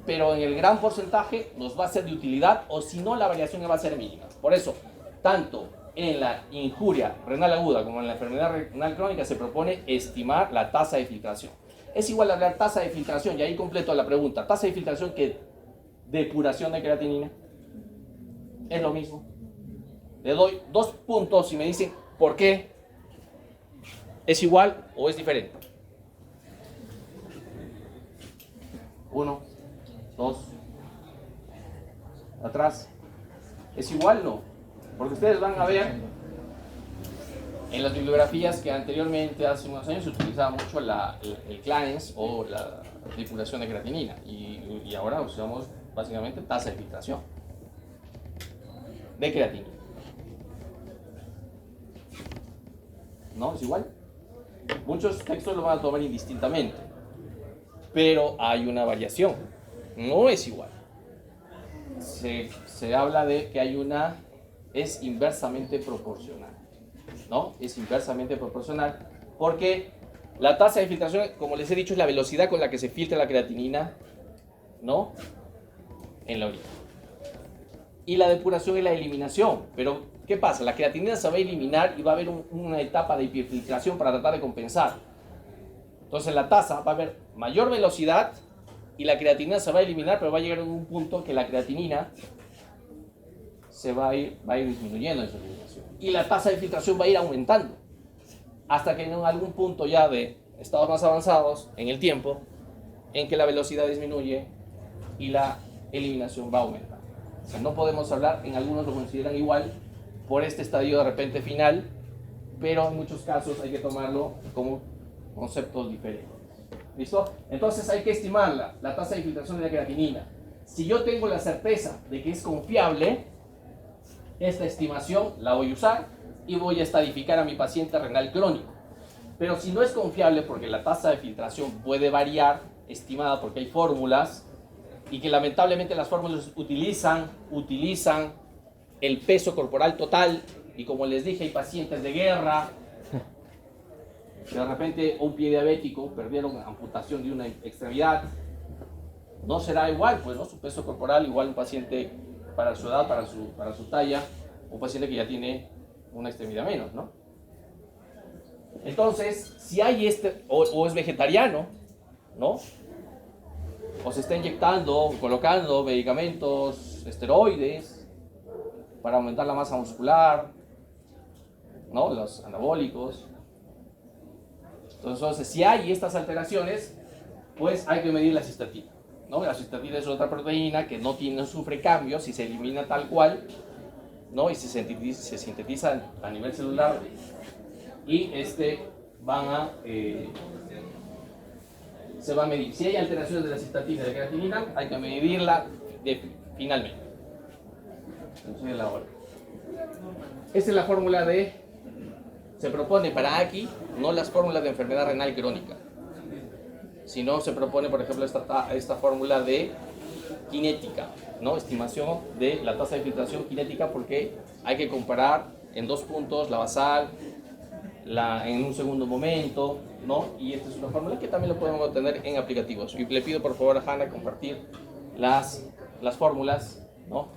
pero en el gran porcentaje nos va a ser de utilidad, o si no, la variación va a ser mínima. Por eso, tanto en la injuria renal aguda como en la enfermedad renal crónica se propone estimar la tasa de filtración. Es igual a la tasa de filtración, y ahí completo la pregunta, tasa de filtración que depuración de creatinina. Es lo mismo. Le doy 2 puntos y me dicen por qué es igual o es diferente. 1, 2, atrás. ¿Es igual? No. Porque ustedes van a ver en las bibliografías que anteriormente, hace unos años, se utilizaba mucho el clearance o la depuración de creatinina. Y ahora usamos básicamente tasa de filtración de creatinina. ¿No? ¿Es igual? Muchos textos lo van a tomar indistintamente, pero hay una variación. No es igual. Se habla de que es inversamente proporcional, ¿no? Es inversamente proporcional porque la tasa de filtración, como les he dicho, es la velocidad con la que se filtra la creatinina, ¿no? En la orina. Y la depuración es la eliminación. Pero, ¿qué pasa? La creatinina se va a eliminar y va a haber una etapa de hiperfiltración para tratar de compensar. Entonces, la tasa va a haber mayor velocidad y la creatinina se va a eliminar, pero va a llegar a un punto que la creatinina va a ir disminuyendo en su eliminación. Y la tasa de filtración va a ir aumentando. Hasta que en algún punto ya de estados más avanzados en el tiempo, en que la velocidad disminuye y la eliminación va a aumentar. O sea, no podemos hablar, en algunos lo consideran igual por este estadio de repente final, pero en muchos casos hay que tomarlo como conceptos diferentes. ¿Listo? Entonces hay que estimarla, la tasa de filtración de la creatinina. Si yo tengo la certeza de que es confiable, esta estimación la voy a usar y voy a estadificar a mi paciente renal crónico. Pero si no es confiable, porque la tasa de filtración puede variar, estimada porque hay fórmulas, y que lamentablemente las fórmulas utilizan el peso corporal total, y como les dije, hay pacientes de guerra que de repente un pie diabético perdieron amputación de una extremidad. No será igual, pues, ¿no? Su peso corporal igual un paciente para su edad, para su talla, un paciente que ya tiene una extremidad menos, ¿no? Entonces, si hay o es vegetariano, ¿no? O se está inyectando, colocando medicamentos, esteroides, para aumentar la masa muscular, ¿no? Los anabólicos. Entonces, si hay estas alteraciones, pues hay que medir la cistatina, ¿no? La cistatina es otra proteína que no sufre cambios y se elimina tal cual, ¿no? Y se sintetiza a nivel celular y van a se va a medir. Si hay alteraciones de la cistatina y de la creatinina, hay que medirla finalmente. Entonces, la hora. Esta es la fórmula se propone para aquí, no las fórmulas de enfermedad renal crónica, sino se propone, por ejemplo, esta fórmula de cinética, ¿no? Estimación de la tasa de filtración cinética, porque hay que comparar en 2 puntos la basal, en un segundo momento, ¿no? Y esta es una fórmula que también lo podemos obtener en aplicativos. Y le pido por favor a Hanna compartir las fórmulas, ¿no?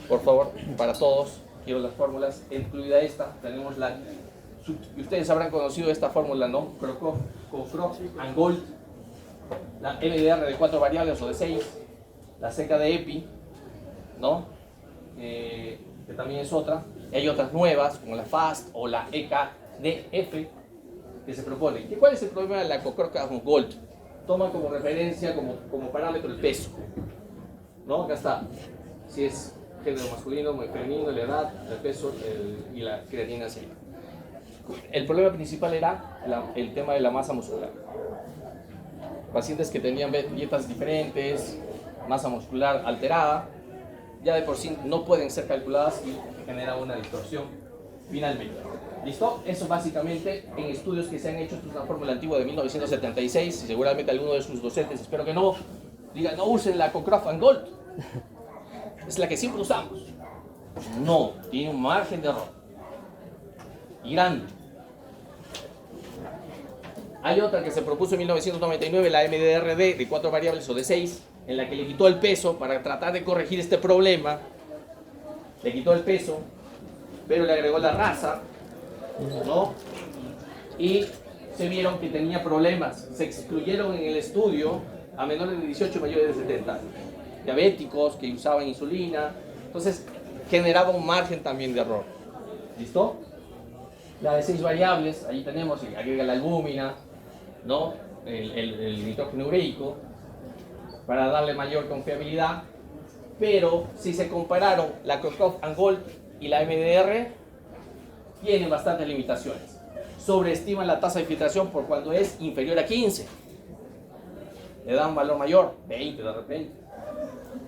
Por favor, para todos, quiero las fórmulas, incluida esta. Tenemos y ustedes habrán conocido esta fórmula, ¿no? Crocroft and Gold, la MDR de 4 variables o de 6, la seca de EPI, ¿no? Que también es otra. Hay otras nuevas, como la FAST o la EKDF, que se proponen. ¿Cuál es el problema de la Crocroft and Gold? Toma como referencia, como parámetro el peso, ¿no? Acá está. Si es género masculino, femenino, la edad, el peso y la creatinina sérica. El problema principal era el tema de la masa muscular. Pacientes que tenían dietas diferentes, masa muscular alterada, ya de por sí no pueden ser calculadas y genera una distorsión finalmente. ¿Listo? Eso básicamente en estudios que se han hecho. Esto es una fórmula antigua de 1976 y seguramente alguno de sus docentes, espero que no, digan no usen la Crocroft and Gold. Es la que siempre usamos. No, tiene un margen de error y grande. Hay otra que se propuso en 1999, la MDRD de 4 variables o de 6, en la que le quitó el peso para tratar de corregir este problema. Le quitó el peso, pero le agregó la raza, ¿no? Y se vieron que tenía problemas. Se excluyeron en el estudio a menores de 18 y mayores de 70 años. Diabéticos que usaban insulina. Entonces generaba un margen también de error. ¿Listo? La de 6 variables, ahí tenemos, agrega la albúmina, ¿no? El nitrógeno ureico, para darle mayor confiabilidad. Pero si se compararon la Crocroft and Gold y la MDR, tienen bastantes limitaciones. Sobreestiman la tasa de filtración por cuando es inferior a 15. Le dan un valor mayor, 20 de repente.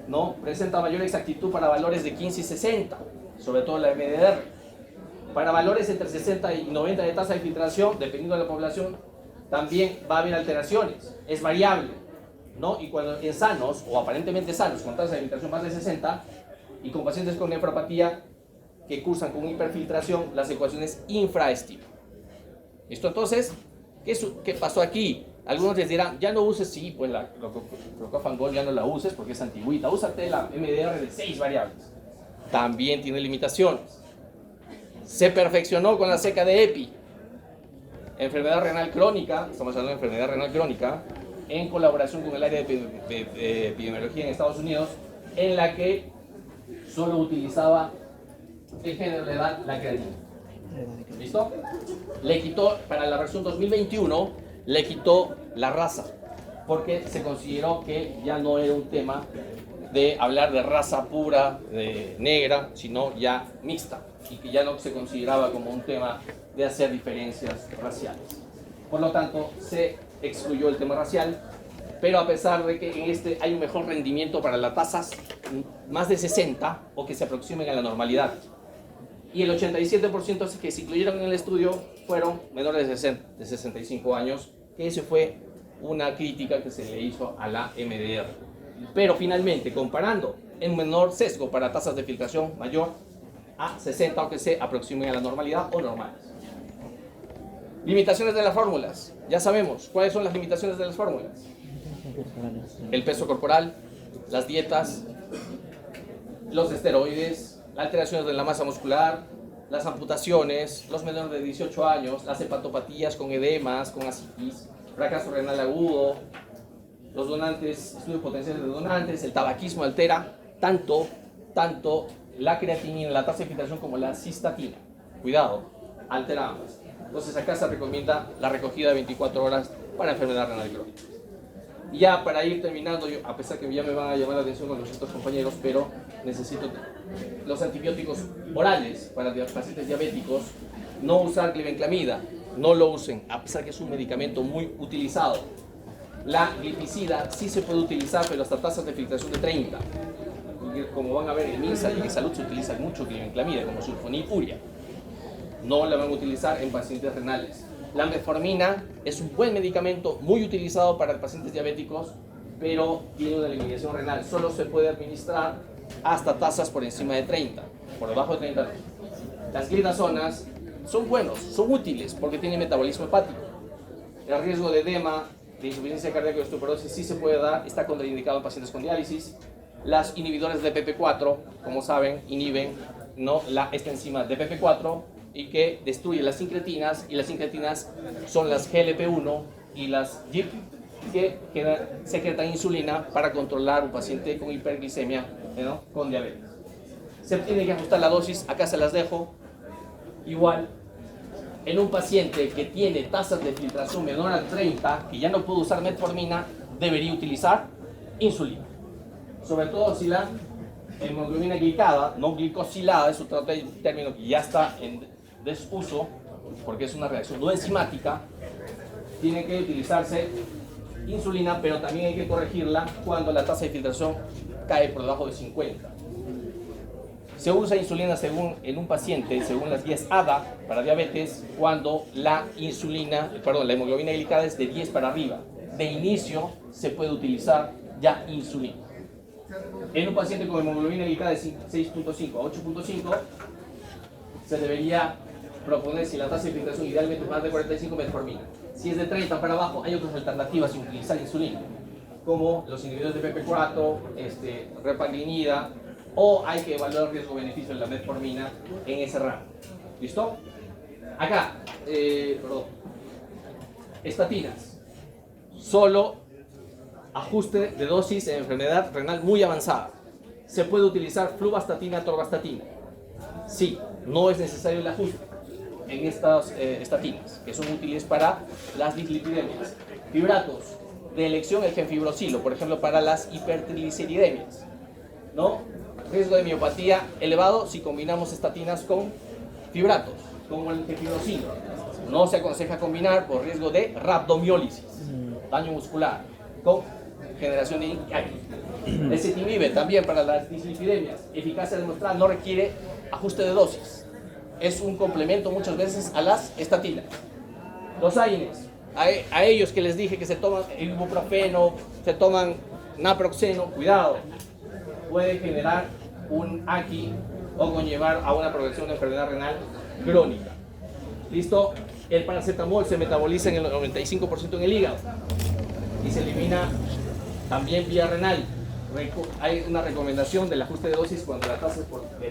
¿No? Presenta mayor exactitud para valores de 15 y 60, sobre todo la MDR. Para valores entre 60 y 90 de tasa de filtración, dependiendo de la población, también va a haber alteraciones. Es variable, ¿no? Y cuando en sanos, o aparentemente sanos, con tasa de filtración más de 60, y con pacientes con nefropatía que cursan con hiperfiltración, las ecuaciones infraestiman. ¿Listo? Entonces, ¿qué pasó aquí? Algunos les dirán, ya no uses, sí, pues la Crocroft and Gold ya no la uses porque es antigüita. Úsate la MDR de 6 variables. También tiene limitaciones. Se perfeccionó con la seca de EPI. Enfermedad renal crónica, estamos hablando de enfermedad renal crónica, en colaboración con el área de epidemiología en Estados Unidos, en la que solo utilizaba el género de edad, la creatinina. ¿Listo? Le quitó, para la versión 2021, le quitó la raza, porque se consideró que ya no era un tema de hablar de raza pura, de negra, sino ya mixta, y que ya no se consideraba como un tema de hacer diferencias raciales. Por lo tanto, se excluyó el tema racial, pero a pesar de que en este hay un mejor rendimiento para las tasas más de 60 o que se aproximen a la normalidad. Y el 87% que se incluyeron en el estudio fueron menores de 65 años, que esa fue una crítica que se le hizo a la MDR. Pero finalmente, comparando en menor sesgo para tasas de filtración mayor a 60 o que se aproximen a la normalidad o normales. Limitaciones de las fórmulas. Ya sabemos cuáles son las limitaciones de las fórmulas. El peso corporal, las dietas, los esteroides, las alteraciones de la masa muscular, las amputaciones, los menores de 18 años, las hepatopatías con edemas, con ascitis, fracaso renal agudo, los donantes, estudios potenciales de donantes, el tabaquismo altera tanto la creatinina, la tasa de filtración como la cistatina. Cuidado, altera ambas. Entonces acá se recomienda la recogida de 24 horas para enfermedad renal crónica. Y ya para ir terminando, yo, a pesar que ya me van a llamar la atención con los otros compañeros, pero necesito los antibióticos orales para pacientes diabéticos, no usar glibenclamida, no lo usen, a pesar que es un medicamento muy utilizado. La glipicida sí se puede utilizar, pero hasta tasas de filtración de 30. Y como van a ver en MINSA y en salud se utiliza mucho glibenclamida, como sulfoniluria. No la van a utilizar en pacientes renales. La metformina es un buen medicamento, muy utilizado para pacientes diabéticos, pero tiene una limitación renal. Solo se puede administrar hasta tasas por encima de 30, por debajo de 30 no. Las glitazonas son buenos, son útiles porque tienen metabolismo hepático. El riesgo de edema, de insuficiencia cardíaca y osteoporosis sí se puede dar, está contraindicado en pacientes con diálisis. Las inhibidores de PP4, como saben, inhiben esta enzima de PP4 y que destruye las sincretinas, y las sincretinas son las GLP-1 y las GIP que secretan insulina para controlar un paciente con hiperglicemia, ¿no?, con diabetes. Se tiene que ajustar la dosis, acá se las dejo. Igual, en un paciente que tiene tasas de filtración menor a 30, que ya no puede usar metformina, debería utilizar insulina. Sobre todo si la hemoglobina glicada, no glicosilada, es otro término que ya está en desuso, porque es una reacción no enzimática, tiene que utilizarse insulina, pero también hay que corregirla cuando la tasa de filtración cae por debajo de 50. Se usa insulina en un paciente, según las guías ADA para diabetes, cuando la hemoglobina glicada es de 10 para arriba. De inicio se puede utilizar ya insulina. En un paciente con hemoglobina glicada de 6.5 a 8.5 se debería proponer, si la tasa de filtración idealmente es más de 45, metformina. Si es de 30 para abajo, hay otras alternativas sin utilizar insulina, como los inhibidores de PP4, repaglinida, o hay que evaluar el riesgo-beneficio de la metformina en ese rango. ¿Listo? Acá, estatinas. Solo ajuste de dosis en enfermedad renal muy avanzada. ¿Se puede utilizar fluvastatina, atorvastatina? Sí, no es necesario el ajuste en estas estatinas, que son útiles para las dislipidemias. Fibratos de elección, el genfibrosilo, por ejemplo, para las hipertrigliceridemias, ¿no? Riesgo de miopatía elevado si combinamos estatinas con fibratos, como el genfibrosilo. No se aconseja combinar por riesgo de rhabdomiólisis, daño muscular, con generación de inquietud. El ezetimibe también para las dislipidemias, eficacia demostrada, no requiere ajuste de dosis. Es un complemento muchas veces a las estatinas. Los AINES, a ellos que les dije que se toman ibuprofeno, se toman naproxeno, cuidado, puede generar un AQI o conllevar a una progresión de enfermedad renal crónica. ¿Listo? El paracetamol se metaboliza en el 95% en el hígado y se elimina también vía renal. Hay una recomendación del ajuste de dosis cuando la tasa es de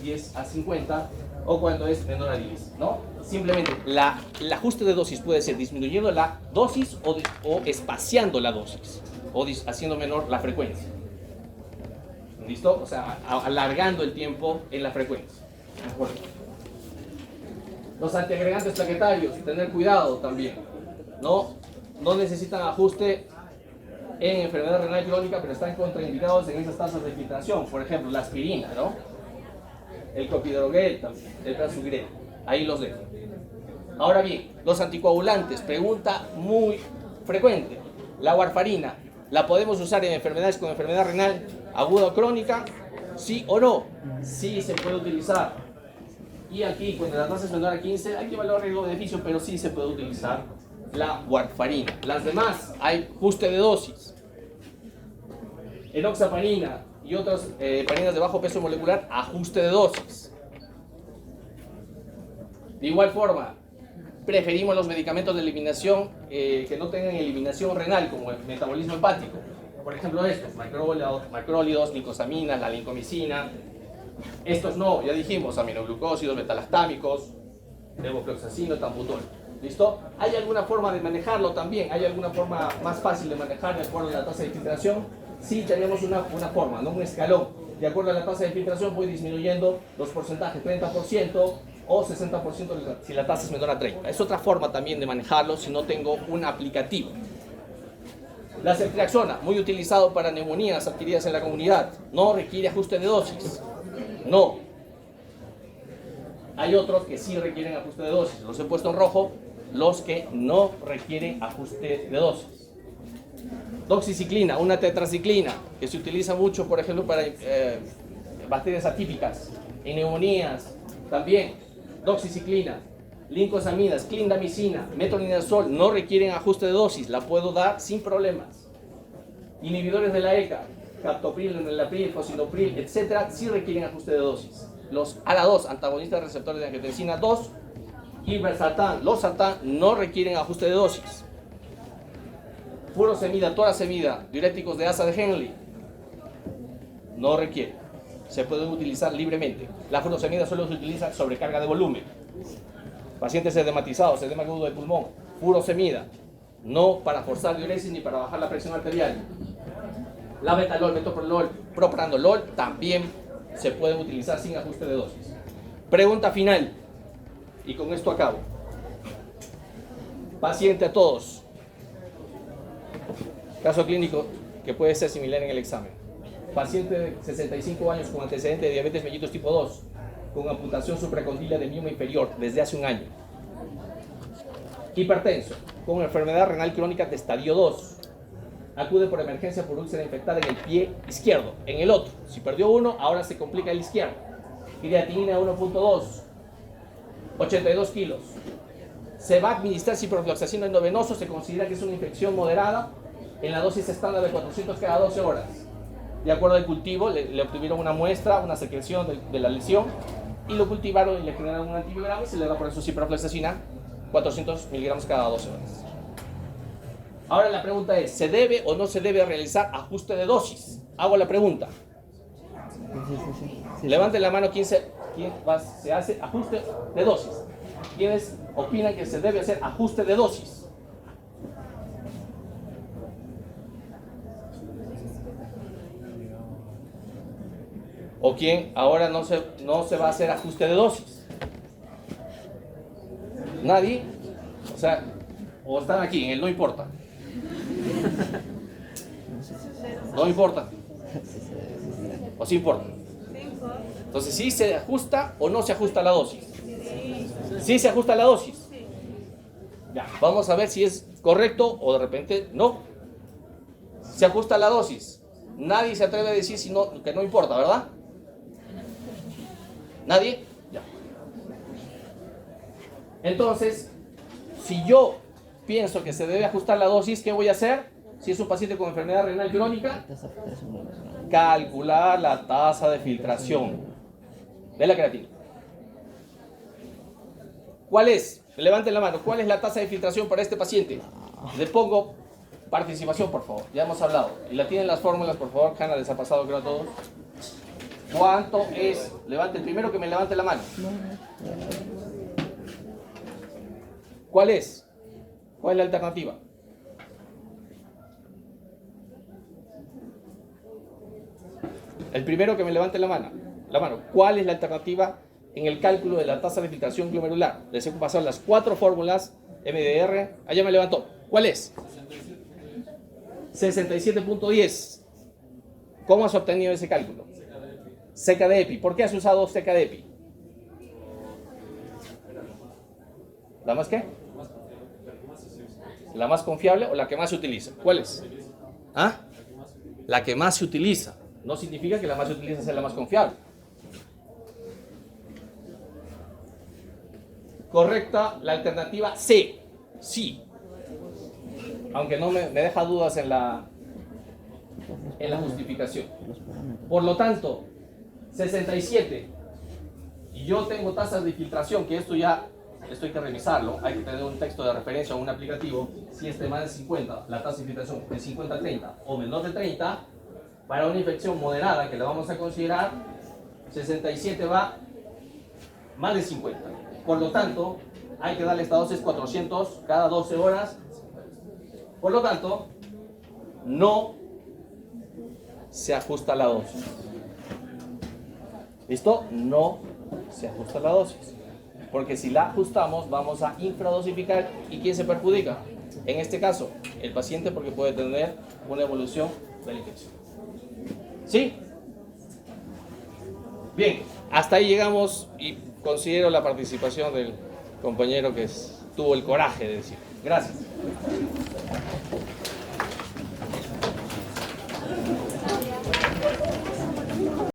10 a 50 o cuando es menor a 10, ¿no? Simplemente el ajuste de dosis puede ser disminuyendo la dosis o espaciando la dosis o haciendo menor la frecuencia. ¿Listo? O sea, alargando el tiempo en la frecuencia. Mejor. Los antiagregantes plaquetarios, tener cuidado también. No necesitan ajuste en enfermedad renal crónica, pero están contraindicados en esas tasas de filtración. Por ejemplo, la aspirina, ¿no? El clopidogrel también, el prasugrel. Ahí los dejo. Ahora bien, los anticoagulantes, pregunta muy frecuente. La warfarina, ¿la podemos usar en enfermedades con enfermedad renal aguda o crónica? ¿Sí o no? Sí se puede utilizar. Y aquí, cuando la tasa es menor a 15, hay que evaluar riesgo-beneficio, pero sí se puede utilizar la warfarina. Las demás, hay ajuste de dosis. Enoxaparina y otras heparinas de bajo peso molecular, ajuste de dosis. De igual forma, preferimos los medicamentos de eliminación que no tengan eliminación renal, como el metabolismo hepático. Por ejemplo, estos, macrólidos, glicosamina, la lincomicina. Estos no, ya dijimos, aminoglucósidos, metalactámicos, levofloxacino, tambutol. ¿Listo? ¿Hay alguna forma de manejarlo también? ¿Hay alguna forma más fácil de manejar de acuerdo a la tasa de filtración? Sí, tenemos una forma, no un escalón. De acuerdo a la tasa de filtración voy disminuyendo los porcentajes, 30% o 60% si la tasa es menor a 30. Es otra forma también de manejarlo si no tengo un aplicativo. La ceftriaxona, muy utilizado para neumonías adquiridas en la comunidad. No requiere ajuste de dosis. No. Hay otros que sí requieren ajuste de dosis. Los he puesto en rojo, los que no requieren ajuste de dosis. Doxiciclina, una tetraciclina, que se utiliza mucho, por ejemplo, para bacterias atípicas, en neumonías, también. Doxiciclina, lincosamidas, clindamicina, metronidazol, no requieren ajuste de dosis, la puedo dar sin problemas. Inhibidores de la ECA, captopril, enalapril, fosinopril, etcétera, sí requieren ajuste de dosis. Los ALA2, antagonistas receptores de angiotensina 2, y Versatán, los Satán no requieren ajuste de dosis. Furosemida, torasemida, diuréticos de asa de Henle, no requiere. Se pueden utilizar libremente. La furosemida solo se utiliza sobrecarga de volumen. Pacientes edematizados, edema agudo de pulmón, furosemida, no para forzar diuresis ni para bajar la presión arterial. La betalol, metoprolol, propranolol también se pueden utilizar sin ajuste de dosis. Pregunta final, y con esto acabo. Paciente a todos. Caso clínico que puede ser similar en el examen. Paciente de 65 años con antecedente de diabetes mellitus tipo 2, con amputación supracondilia del miembro inferior desde hace un año. Hipertenso, con enfermedad renal crónica de estadio 2. Acude por emergencia por úlcera infectada en el pie izquierdo, en el otro. Si perdió uno, ahora se complica el izquierdo. Creatinina 1.2, 82 kilos. Se va a administrar ciprofloxacino endovenoso, se considera que es una infección moderada en la dosis estándar de 400 cada 12 horas. De acuerdo al cultivo, le obtuvieron una muestra, una secreción de la lesión, y lo cultivaron y le generaron un antibiograma y se le va a poner su ciprofloxacina 400 miligramos cada 12 horas. Ahora la pregunta es, ¿se debe o no se debe realizar ajuste de dosis? Hago la pregunta. Sí. Levanten la mano quién se hace ajuste de dosis. ¿Quiénes opinan que se debe hacer ajuste de dosis? ¿O quién ahora no se va a hacer ajuste de dosis? ¿Nadie? O sea, o están aquí, en el no importa. No importa. ¿O sí importa? Entonces, ¿sí se ajusta o no se ajusta la dosis? ¿Sí se ajusta la dosis? Ya, vamos a ver si es correcto o de repente no. Se ajusta la dosis. Nadie se atreve a decir que no importa, ¿verdad? ¿Nadie? Ya. Entonces, si yo pienso que se debe ajustar la dosis, ¿qué voy a hacer? Si es un paciente con enfermedad renal crónica, calcular la tasa de filtración de la creatina. ¿Cuál es? Levanten la mano. ¿Cuál es la tasa de filtración para este paciente? Le pongo participación, por favor. Ya hemos hablado. Y la tienen las fórmulas, por favor. Hanna les ha pasado, creo, a todos. ¿Cuánto es? Levante el primero que me levante la mano. ¿Cuál es? ¿Cuál es la alternativa? El primero que me levante la mano. ¿Cuál es la alternativa en el cálculo de la tasa de filtración glomerular? Les he pasado las 4 fórmulas MDR. Allá me levantó. ¿Cuál es? 67.10. ¿Cómo has obtenido ese cálculo? Seca de EPI. ¿Por qué has usado seca de EPI? ¿La más qué? ¿La más confiable o la que más se utiliza? ¿Cuál es? ¿Ah? La que más se utiliza. No significa que la más se utiliza sea la más confiable. Correcta la alternativa C. Sí. Aunque no me deja dudas en la justificación. Por lo tanto, 67. Y yo tengo tasas de filtración, que esto ya hay que revisarlo. Hay que tener un texto de referencia o un aplicativo. Si es de más de 50, la tasa de filtración de 50 a 30 o menor de 30, para una infección moderada que la vamos a considerar, 67 va más de 50. Por lo tanto, hay que darle esta dosis 400 cada 12 horas. Por lo tanto, no se ajusta la dosis. ¿Listo? No se ajusta la dosis. Porque si la ajustamos, vamos a infradosificar. ¿Y quién se perjudica? En este caso, el paciente, porque puede tener una evolución de la infección. ¿Sí? Bien, hasta ahí llegamos y considero la participación del compañero que tuvo el coraje de decir. Gracias.